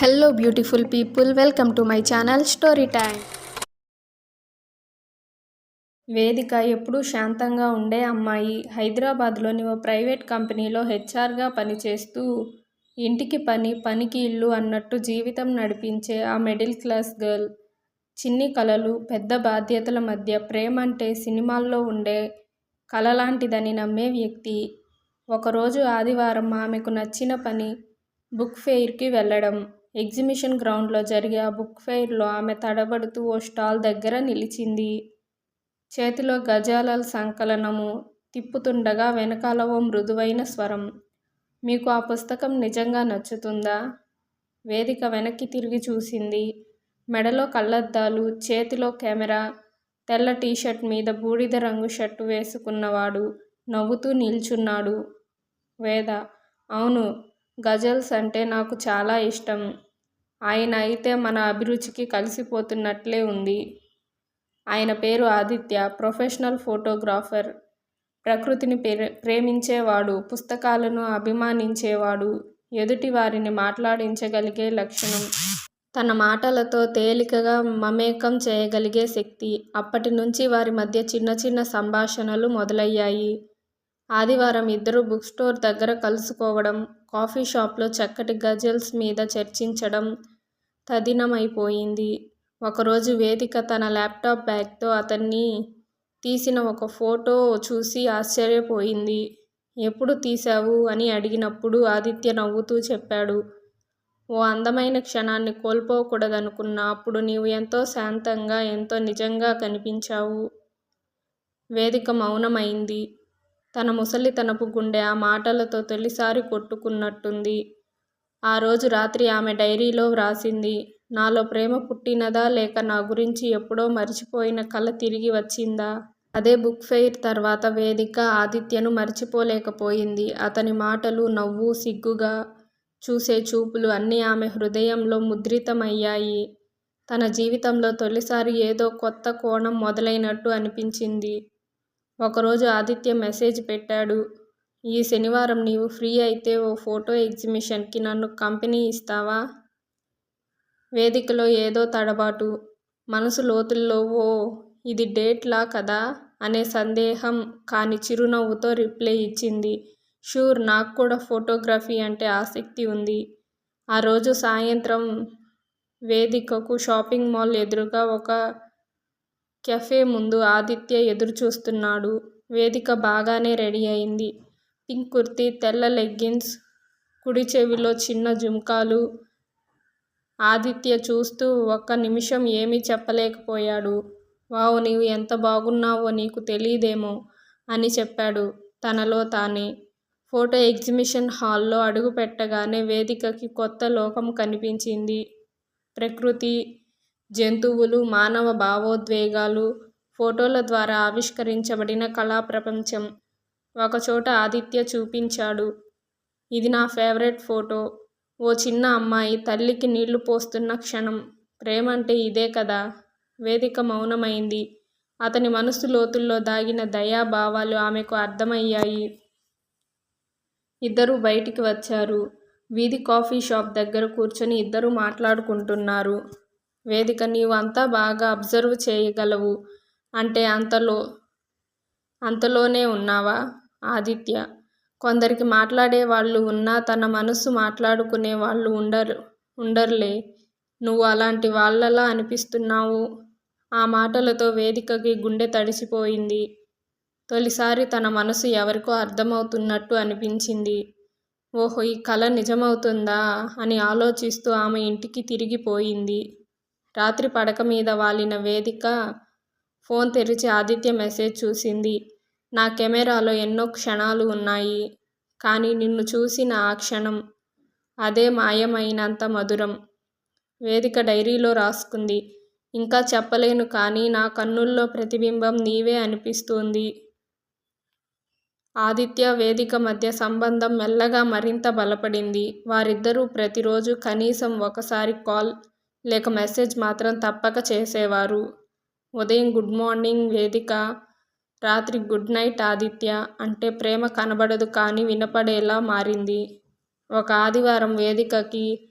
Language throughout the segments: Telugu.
Hello beautiful people, welcome to my channel story time. వేదిక ఎప్పుడూ శాంతంగా ఉండే అమ్మాయి. హైదరాబాద్లోని ఓ ప్రైవేట్ కంపెనీలో హెచ్ఆర్గా పనిచేస్తూ ఇంటికి పని, పనికి ఇల్లు అన్నట్టు జీవితం నడిపించే ఆ మిడిల్ క్లాస్ గర్ల్. చిన్ని కలలు, పెద్ద బాధ్యతల మధ్య ప్రేమంటే సినిమాల్లో ఉండే కలలాంటిదని నమ్మే వ్యక్తి. ఒకరోజు ఆదివారం ఆమెకు నచ్చిన పని బుక్ ఫెయిర్కి వెళ్ళడం. ఎగ్జిబిషన్ గ్రౌండ్లో జరిగే ఆ బుక్ ఫెయిర్లో ఆమె తడబడుతూ ఓ స్టాల్ దగ్గర నిలిచింది. చేతిలో గజాలల సంకలనము తిప్పుతుండగా వెనకాల ఓ మృదువైన స్వరం, "మీకు ఆ పుస్తకం నిజంగా నచ్చుతుందా?" వేదిక వెనక్కి తిరిగి చూసింది. మెడలో కళ్లద్దాలు, చేతిలో కెమెరా, తెల్ల టీషర్ట్ మీద బూడిద రంగు షర్టు వేసుకున్నవాడు నవ్వుతూ నిల్చున్నాడు. వేద: "అవును, గజల్స్ అంటే నాకు చాలా ఇష్టం." ఆయన అయితే మన అభిరుచికి కలిసిపోతున్నట్లే ఉంది. ఆయన పేరు ఆదిత్య, ప్రొఫెషనల్ ఫోటోగ్రాఫర్. ప్రకృతిని ప్రేమించేవాడు, పుస్తకాలను అభిమానించేవాడు, ఎదుటి వారిని మాట్లాడించగలిగే లక్షణం. తన మాటలతో తేలికగా మమేకం చేయగలిగే శక్తి. అప్పటి నుంచి వారి మధ్య చిన్న చిన్న సంభాషణలు మొదలయ్యాయి. ఆదివారం ఇద్దరు బుక్ స్టోర్ దగ్గర కలుసుకోవడం, కాఫీ షాప్లో చక్కటి గజల్స్ మీద చర్చించడం తదినమైపోయింది. ఒకరోజు వేదిక తన ల్యాప్టాప్ బ్యాగ్తో అతన్ని తీసిన ఒక ఫోటో చూసి ఆశ్చర్యపోయింది. "ఎప్పుడు తీశావు?" అని అడిగినప్పుడు ఆదిత్య నవ్వుతూ చెప్పాడు, "ఓ అందమైన క్షణాన్ని కోల్పోకూడదనుకున్నా. అప్పుడు నీవు ఎంతో శాంతంగా, ఎంతో నిజంగా కనిపించావు." వేదిక మౌనమైంది. తన ముసలితనపు గుండె ఆ మాటలతో తొలిసారి కొట్టుకున్నట్టుంది. ఆ రోజు రాత్రి ఆమె డైరీలో వ్రాసింది, "నాలో ప్రేమ పుట్టినదా, లేక నా గురించి ఎప్పుడో మరిచిపోయిన కల తిరిగి వచ్చిందా?" అదే బుక్ ఫెయిర్ తర్వాత వేదిక ఆదిత్యను మరిచిపోలేకపోయింది. అతని మాటలు, నవ్వు, సిగ్గుగా చూసే చూపులు అన్నీ ఆమె హృదయంలో ముద్రితమయ్యాయి. తన జీవితంలో తొలిసారి ఏదో కొత్త కోణం మొదలైనట్టు అనిపించింది. ఒకరోజు ఆదిత్య మెసేజ్ పెట్టాడు, "ఈ శనివారం నీవు ఫ్రీ అయితే ఓ ఫోటో ఎగ్జిబిషన్కి నన్ను కంపెనీ ఇస్తావా?" వేదికలో ఏదో తడబాటు. మనసు లోతుల్లో "ఓ, ఇది డేట్లా కదా" అనే సందేహం కాని చిరునవ్వుతో రిప్లై ఇచ్చింది, "షూర్, నాకు కూడా ఫోటోగ్రఫీ అంటే ఆసక్తి ఉంది." ఆ రోజు సాయంత్రం వేదికకు షాపింగ్ మాల్ ఎదురుగా ఒక కెఫే ముందు ఆదిత్య ఎదురుచూస్తున్నాడు. వేదిక బాగానే రెడీ అయింది. పింక్ కుర్తీ, తెల్ల లెగ్గిన్స్, కుడి చెవిలో చిన్న జుంకాలు. ఆదిత్య చూస్తూ ఒక్క నిమిషం ఏమీ చెప్పలేకపోయాడు. "వావ్, నీవు ఎంత బాగున్నావో నీకు తెలీదేమో" అని చెప్పాడు తనలో తానే. ఫోటో ఎగ్జిబిషన్ హాల్లో అడుగుపెట్టగానే వేదికకి కొత్త లోకం కనిపించింది. ప్రకృతి, జంతువులు, మానవ భావోద్వేగాలు ఫోటోల ద్వారా ఆవిష్కరించబడిన కళా ప్రపంచం. ఒకచోట ఆదిత్య చూపించాడు, "ఇది నా ఫేవరెట్ ఫోటో. ఓ చిన్న అమ్మాయి తల్లికి నీళ్లు పోస్తున్న క్షణం. ప్రేమంటే ఇదే కదా." వేదిక మౌనమైంది. అతని మనసు లోతుల్లో దాగిన దయా భావాలు ఆమెకు అర్థమయ్యాయి. ఇద్దరూ బయటికి వచ్చారు. వీధి కాఫీ షాప్ దగ్గర కూర్చొని ఇద్దరూ మాట్లాడుకుంటున్నారు. వేదిక: "నీవు అంతా బాగా అబ్జర్వ్ చేయగలవు. అంటే అంతలోనే ఉన్నావా?" ఆదిత్య: "కొందరికి మాట్లాడేవాళ్ళు ఉన్నా తన మనసు మాట్లాడుకునే వాళ్ళు ఉండర్లే. నువ్వు అలాంటి వాళ్ళలా అనిపిస్తున్నావు." ఆ మాటలతో వేదికకి గుండె తడిసిపోయింది. తొలిసారి తన మనసు ఎవరికో అర్థమవుతున్నట్టు అనిపించింది. "ఓహో, ఈ కల నిజమవుతుందా" అని ఆలోచిస్తూ ఆమె ఇంటికి తిరిగిపోయింది. రాత్రి పడక మీద వాలిన వేదిక ఫోన్ తెరిచి ఆదిత్య మెసేజ్ చూసింది. "నా కెమెరాలో ఎన్నో క్షణాలు ఉన్నాయి. కానీ నిన్ను చూసిన ఆ క్షణం, అదే మాయమైనంత మధురం." వేదిక డైరీలో రాసుకుంది, "ఇంకా చెప్పలేను కానీ నా కన్నుల్లో ప్రతిబింబం నీవే అనిపిస్తోంది." ఆదిత్య, వేదిక మధ్య సంబంధం మెల్లగా మరింత బలపడింది. వారిద్దరూ ప్రతిరోజూ కనీసం ఒకసారి కాల్ లేక మెసేజ్ మాత్రం తప్పక చేసేవారు. ఉదయం గుడ్ మార్నింగ్ వేదిక, రాత్రి గుడ్ నైట్ ఆదిత్య. అంటే ప్రేమ కనబడదు కానీ వినపడేలా మారింది. ఒక ఆదివారం వేదికకి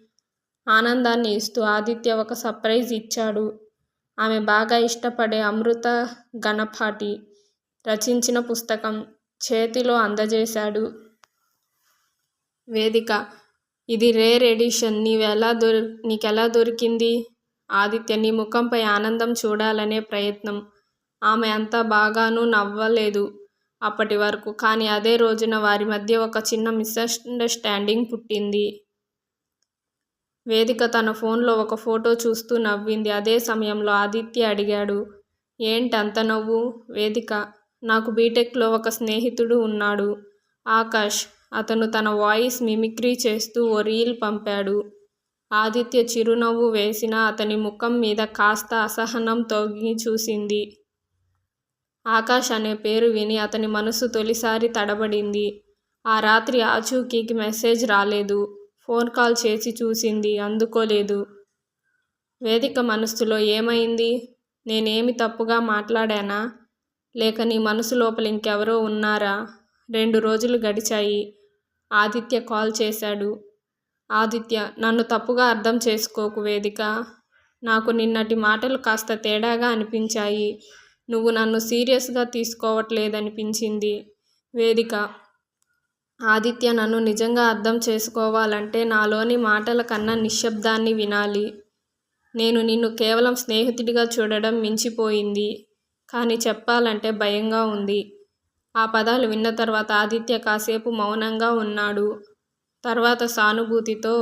ఆనందాన్ని ఇస్తూ ఆదిత్య ఒక సర్ప్రైజ్ ఇచ్చాడు. ఆమె బాగా ఇష్టపడే అమృత గణపాఠి రచించిన పుస్తకం చేతిలో అందజేశాడు. వేదిక: ఇది రేర్ ఎడిషన్, నీకెలా దొరికింది? ఆదిత్య: నీ ముఖంపై ఆనందం చూడాలనే ప్రయత్నం. ఆమె అంత బాగానూ నవ్వలేదు అప్పటి వరకు. కానీ అదే రోజున వారి మధ్య ఒక చిన్న మిస్అండర్స్టాండింగ్ పుట్టింది. వేదిక తన ఫోన్లో ఒక ఫోటో చూస్తూ నవ్వింది. అదే సమయంలో ఆదిత్య అడిగాడు: ఏంటంత నవ్వు? వేదిక: నాకు బీటెక్లో ఒక స్నేహితుడు ఉన్నాడు, ఆకాష్. అతను తన వాయిస్ మిమిక్రీ చేస్తూ ఓ రీల్ పంపాడు. ఆదిత్య చిరునవ్వు వేసినా అతని ముఖం మీద కాస్త అసహనం తొంగి చూసింది. ఆకాష్ అనే పేరు విని అతని మనసు తొలిసారి తడబడింది. ఆ రాత్రి ఆచూకీకి మెసేజ్ రాలేదు. ఫోన్ కాల్ చేసి చూసింది, అందుకోలేదు. వేదిక మనస్సులో ఏమైంది? నేనేమి తప్పుగా మాట్లాడానా? లేక నీ మనసు లోపల ఇంకెవరో ఉన్నారా? 2 రోజులు గడిచాయి. ఆదిత్య కాల్ చేశాడు. ఆదిత్య: నన్ను తప్పుగా అర్థం చేసుకోకు వేదిక. నాకు నిన్నటి మాటలు కాస్త తేడాగా అనిపించాయి. నువ్వు నన్ను సీరియస్గా తీసుకోవట్లేదనిపించింది. వేదిక: ఆదిత్య, నన్ను నిజంగా అర్థం చేసుకోవాలంటే నాలోని మాటల కన్నా నిశ్శబ్దాన్ని వినాలి. నేను నిన్ను కేవలం స్నేహితుడిగా చూడడం మించిపోయింది. కానీ చెప్పాలంటే భయంగా ఉంది. ఆ పదాలు విన్న తర్వాత ఆదిత్య కాసేపు మౌనంగా ఉన్నాడు. తర్వాత సానుభూతితో: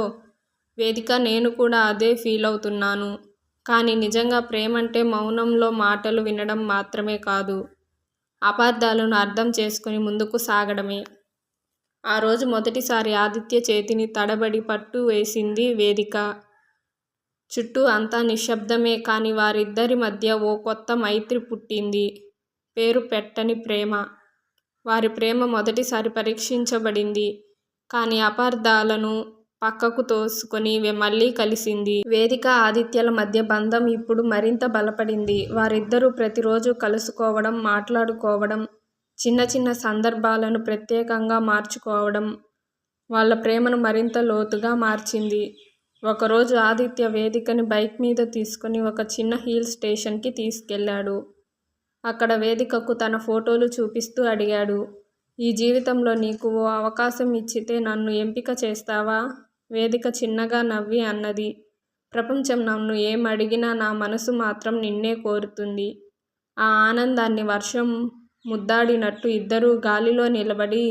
వేదిక, నేను కూడా అదే ఫీలవుతున్నాను. కానీ నిజంగా ప్రేమంటే మౌనంలో మాటలు వినడం మాత్రమే కాదు, అపార్థాలను అర్థం చేసుకుని ముందుకు సాగడమే. ఆ రోజు మొదటిసారి ఆదిత్య చేతిని తడబడి పట్టు వేసింది వేదిక. చుట్టూ అంతా నిశ్శబ్దమే. కానీ వారిద్దరి మధ్య ఓ కొత్త మైత్రి పుట్టింది. పేరు పెట్టని ప్రేమ. వారి ప్రేమ మొదటిసారి పరీక్షించబడింది. కానీ అపార్థాలను పక్కకు తోసుకొని మళ్ళీ కలిసింది. వేదిక ఆదిత్యల మధ్య బంధం ఇప్పుడు మరింత బలపడింది. వారిద్దరూ ప్రతిరోజు కలుసుకోవడం, మాట్లాడుకోవడం, చిన్న చిన్న సందర్భాలను ప్రత్యేకంగా మార్చుకోవడం వాళ్ళ ప్రేమను మరింత లోతుగా మార్చింది. ఒకరోజు ఆదిత్య వేదికని బైక్ మీద తీసుకుని ఒక చిన్న హిల్ స్టేషన్కి తీసుకెళ్ళాడు. అక్కడ వేదికకు తన ఫోటోలు చూపిస్తూ అడిగాడు: ఈ జీవితంలో నీకు ఓ అవకాశం ఇచ్చితే నన్ను ఎంపిక చేస్తావా? వేదిక చిన్నగా నవ్వి అన్నది: ప్రపంచం నన్ను ఏమడిగినా నా మనసు మాత్రం నిన్నే కోరుతుంది. ఆ ఆనందాన్ని వర్షం ముద్దాడినట్టు ఇద్దరూ గాలిలో నిలబడి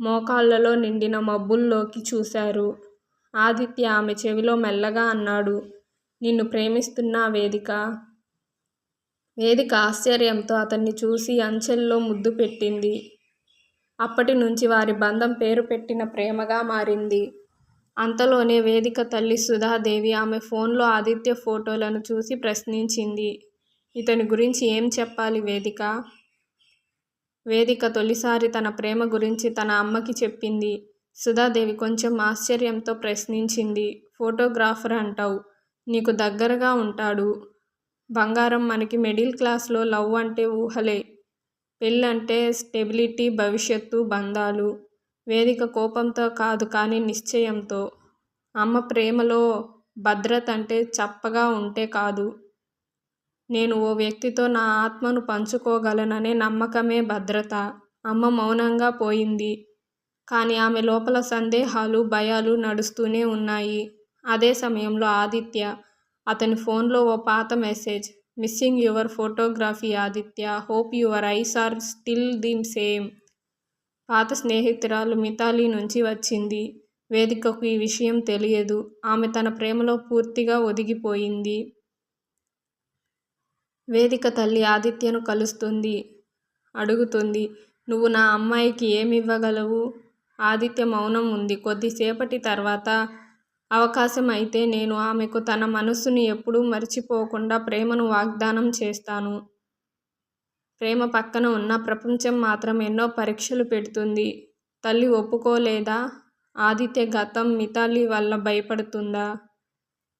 మోకాళ్లలో నిండిన మబ్బుల్లోకి చూశారు. ఆదిత్య ఆమె చెవిలో మెల్లగా అన్నాడు: నిన్ను ప్రేమిస్తున్నా వేదిక. వేదిక ఆశ్చర్యంతో అతన్ని చూసి అంచెల్లో ముద్దు పెట్టింది. అప్పటి నుంచి వారి బంధం పేరు పెట్టిన ప్రేమగా మారింది. అంతలోనే వేదిక తల్లి సుధాదేవి ఆమె ఫోన్లో ఆదిత్య ఫోటోలను చూసి ప్రశ్నించింది: ఇతని గురించి ఏం చెప్పాలి వేదిక? వేదిక తొలిసారి తన ప్రేమ గురించి తన అమ్మకి చెప్పింది. సుధాదేవి కొంచెం ఆశ్చర్యంతో ప్రశ్నించింది: ఫోటోగ్రాఫర్ అంటావు, నీకు దగ్గరగా ఉంటాడు. బంగారం, మనకి మిడిల్ క్లాస్లో లవ్ అంటే ఊహలే. పెళ్ళంటే స్టెబిలిటీ, భవిష్యత్తు, బంధాలు. వేదిక కోపంతో కాదు కానీ నిశ్చయంతో. అమ్మ ప్రేమలో భద్రత అంటే చప్పగా ఉంటే కాదు. నేను ఓ వ్యక్తితో నా ఆత్మను పంచుకోగలననే నమ్మకమే భద్రత. అమ్మ మౌనంగా పోయింది. కానీ ఆమె లోపల సందేహాలు, భయాలు నడుస్తూనే ఉన్నాయి. అదే సమయంలో ఆదిత్య అతని ఫోన్లో ఓ పాత message: missing your photography Aditya, hope your eyes are still the same. పాత స్నేహితురాలు మితాలి నుంచి వచ్చింది. వేదికకు ఈ విషయం తెలియదు. ఆమె తన ప్రేమలో పూర్తిగా ఒదిగిపోయింది. వేదిక తల్లి ఆదిత్యను కలుస్తుంది. అడుగుతుంది: నువ్వు నా అమ్మాయికి ఏమివ్వగలవు? ఆదిత్య మౌనం ఉంది. కొద్దిసేపటి తర్వాత: అవకాశం అయితే నేను ఆమెకు తన మనసుని ఎప్పుడూ మర్చిపోకుండా ప్రేమను వాగ్దానం చేస్తాను. ప్రేమ పక్కన ఉన్న ప్రపంచం మాత్రం ఎన్నో పరీక్షలు పెడుతుంది. తల్లి ఒప్పుకోలేదా? ఆదిత్య గతం మితాలి వల్ల భయపడుతుందా?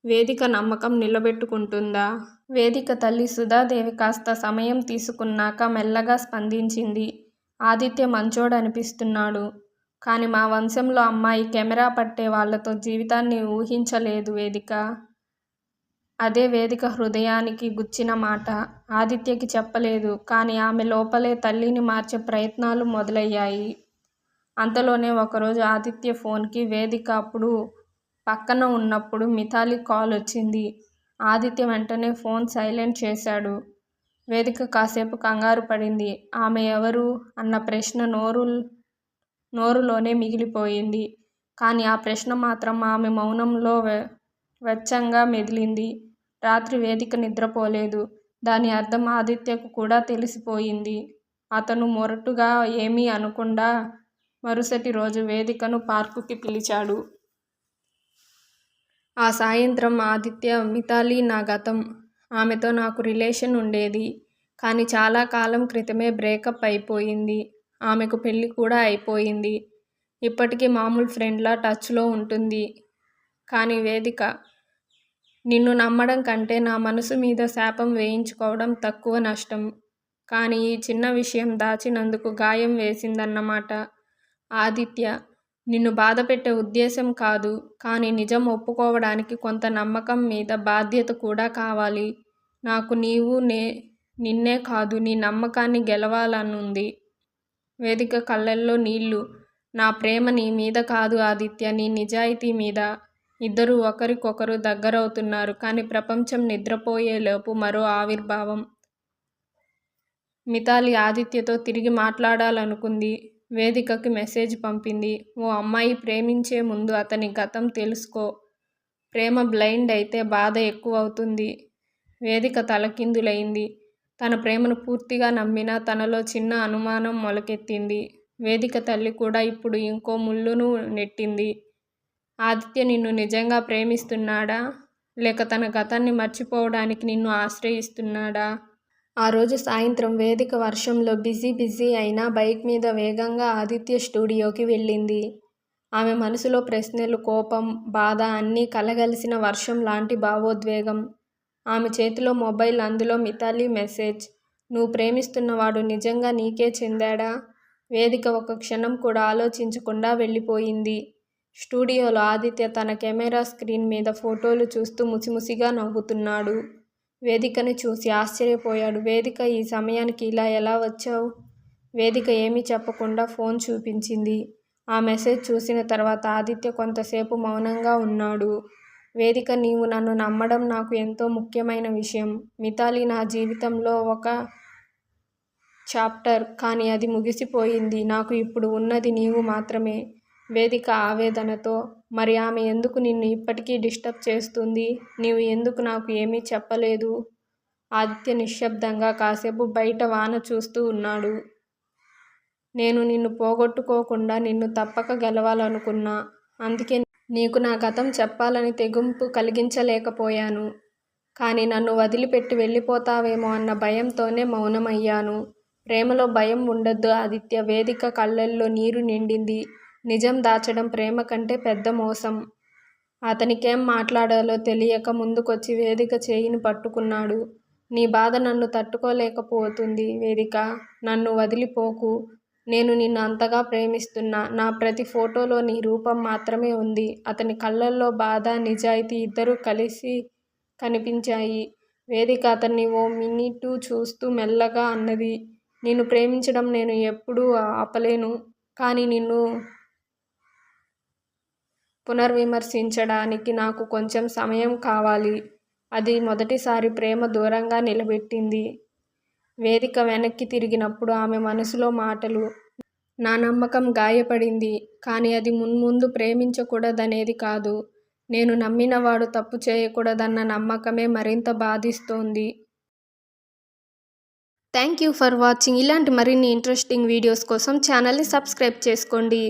వేదిక నమ్మకం నిలబెట్టుకుంటుందా? వేదిక తల్లి సుధాదేవి కాస్త సమయం తీసుకున్నాక మెల్లగా స్పందించింది. ఆదిత్య మంచోడనిపిస్తున్నాడు. కానీ మా వంశంలో అమ్మాయి కెమెరా పట్టే వాళ్లతో జీవితాన్ని ఊహించలేదు వేదిక. అదే వేదిక హృదయానికి గుచ్చిన మాట. ఆదిత్యకి చెప్పలేదు. కానీ ఆమె లోపలే తల్లిని మార్చే ప్రయత్నాలు మొదలయ్యాయి. అంతలోనే ఒకరోజు ఆదిత్య ఫోన్కి వేదిక అప్పుడు పక్కన ఉన్నప్పుడు మిథాలి కాల్ వచ్చింది. ఆదిత్య వెంటనే ఫోన్ సైలెంట్ చేశాడు. వేదిక కాసేపు కంగారు పడింది. ఆమె ఎవరు అన్న ప్రశ్న నోరులోనే మిగిలిపోయింది. కానీ ఆ ప్రశ్న మాత్రం ఆమె మౌనంలో వెచ్చంగా మెదిలింది. రాత్రి వేదిక నిద్రపోలేదు. దాని అర్థం ఆదిత్యకు కూడా తెలిసిపోయింది. అతను మొరటుగా ఏమీ అనకుండా మరుసటి రోజు వేదికను పార్కుకి పిలిచాడు. ఆ సాయంత్రం ఆదిత్య, మిథాలి నా గతం. ఆమెతో నాకు రిలేషన్ ఉండేది. కానీ చాలా కాలం క్రితమే బ్రేకప్ అయిపోయింది. ఆమెకు పెళ్లి కూడా అయిపోయింది. ఇప్పటికీ మామూలు ఫ్రెండ్లా టచ్లో ఉంటుంది. కానీ వేదిక, నిన్ను నమ్మడం కంటే నా మనసు మీద శాపం వేయించుకోవడం తక్కువ నష్టం. కానీ ఈ చిన్న విషయం దాచినందుకు గాయం వేసిందన్నమాట. ఆదిత్య, నిన్ను బాధపెట్టే ఉద్దేశం కాదు. కానీ నిజం ఒప్పుకోవడానికి కొంత నమ్మకం మీద బాధ్యత కూడా కావాలి. నాకు నిన్నే కాదు నీ నమ్మకాన్ని గెలవాలనుంది. వేదిక కళ్ళల్లో నీళ్లు. నా ప్రేమ నీ మీద కాదు ఆదిత్య, నీ నిజాయితీ మీద. ఇద్దరూ ఒకరికొకరు దగ్గరవుతున్నారు. కానీ ప్రపంచం నిద్రపోయేలోపు మరో ఆవిర్భావం. మిథాలి ఆదిత్యతో తిరిగి మాట్లాడాలనుకుంది. వేదికకి మెసేజ్ పంపింది. ఓ అమ్మాయి ప్రేమించే ముందు అతని గతం తెలుసుకో. ప్రేమ బ్లైండ్ అయితే బాధ ఎక్కువవుతుంది. వేదిక తలకిందులైంది. తన ప్రేమను పూర్తిగా నమ్మినా తనలో చిన్న అనుమానం మొలకెత్తింది. వేదిక తల్లి కూడా ఇప్పుడు ఇంకో ముళ్ళును నెట్టింది. ఆదిత్య నిన్ను నిజంగా ప్రేమిస్తున్నాడా? లేక తన గతాన్ని మర్చిపోవడానికి నిన్ను ఆశ్రయిస్తున్నాడా? ఆ రోజు సాయంత్రం వేదిక వర్షంలో బిజీ అయినా బైక్ మీద వేగంగా ఆదిత్య స్టూడియోకి వెళ్ళింది. ఆమె మనసులో ప్రశ్నలు, కోపం, బాధ అన్నీ కలగలిసిన వర్షం లాంటి భావోద్వేగం. ఆమె చేతిలో మొబైల్, అందులో మిథాలి మెసేజ్. నువ్వు ప్రేమిస్తున్నవాడు నిజంగా నీకే చెందాడా? వేదిక ఒక క్షణం కూడా ఆలోచించకుండా వెళ్ళిపోయింది. స్టూడియోలో ఆదిత్య తన కెమెరా స్క్రీన్ మీద ఫోటోలు చూస్తూ ముసిముసిగా నవ్వుతున్నాడు. వేదికని చూసి ఆశ్చర్యపోయాడు. వేదిక, ఈ సమయానికి ఇలా ఎలా వచ్చావు? వేదిక ఏమీ చెప్పకుండా ఫోన్ చూపించింది. ఆ మెసేజ్ చూసిన తర్వాత ఆదిత్య కొంతసేపు మౌనంగా ఉన్నాడు. వేదిక, నీవు నన్ను నమ్మడం నాకు ఎంతో ముఖ్యమైన విషయం. మిథాలి నా జీవితంలో ఒక చాప్టర్. కానీ అది ముగిసిపోయింది. నాకు ఇప్పుడు ఉన్నది నీవు మాత్రమే. వేదిక ఆవేదనతో, మరి ఆమె ఎందుకు నిన్ను ఇప్పటికీ డిస్టర్బ్ చేస్తుంది? నీవు ఎందుకు నాకు ఏమీ చెప్పలేదు? ఆదిత్య నిశ్శబ్దంగా కాసేపు బయట వాన చూస్తూ ఉన్నాడు. నేను నిన్ను పోగొట్టుకోకుండా నిన్ను తప్పక గెలవాలనుకున్నా. అందుకే నీకు నా గతం చెప్పాలని తెగింపు కలిగించలేకపోయాను. కానీ నన్ను వదిలిపెట్టి వెళ్ళిపోతావేమో అన్న భయంతోనే మౌనమయ్యాను. ప్రేమలో భయం ఉండొద్దు ఆదిత్య. వేదిక కళ్ళల్లో నీరు నిండింది. నిజం దాచడం ప్రేమ కంటే పెద్ద మోసం. అతనికేం మాట్లాడాలో తెలియక ముందుకొచ్చి వేదిక చేయిని పట్టుకున్నాడు. నీ బాధ నన్ను తట్టుకోలేకపోతుంది వేదిక. నన్ను వదిలిపోకు. నేను నిన్ను అంతగా ప్రేమిస్తున్నా. నా ప్రతి ఫోటోలో నీ రూపం మాత్రమే ఉంది. అతని కళ్ళల్లో బాధ, నిజాయితీ ఇద్దరూ కలిసి కనిపించాయి. వేదిక అతన్ని ఓ మినిటు చూస్తూ మెల్లగా అన్నది, నిన్ను ప్రేమించడం నేను ఎప్పుడూ ఆపలేను. కానీ నిన్ను పునర్విమర్శించడానికి నాకు కొంచెం సమయం కావాలి. అది మొదటిసారి ప్రేమ దూరంగా నిలబెట్టింది. వేదిక వెనక్కి తిరిగినప్పుడు ఆమె మనసులో మాటలు. నా నమ్మకం గాయపడింది. కానీ అది మున్ముందు ప్రేమించకూడదనేది కాదు. నేను నమ్మినవాడు తప్పు చేయకూడదన్న నమ్మకమే మరింత బాధిస్తోంది. Thank you for watching. ఇలాంటి మరిన్ని ఇంట్రెస్టింగ్ వీడియోస్ కోసం ఛానల్ని సబ్స్క్రైబ్ చేసుకోండి.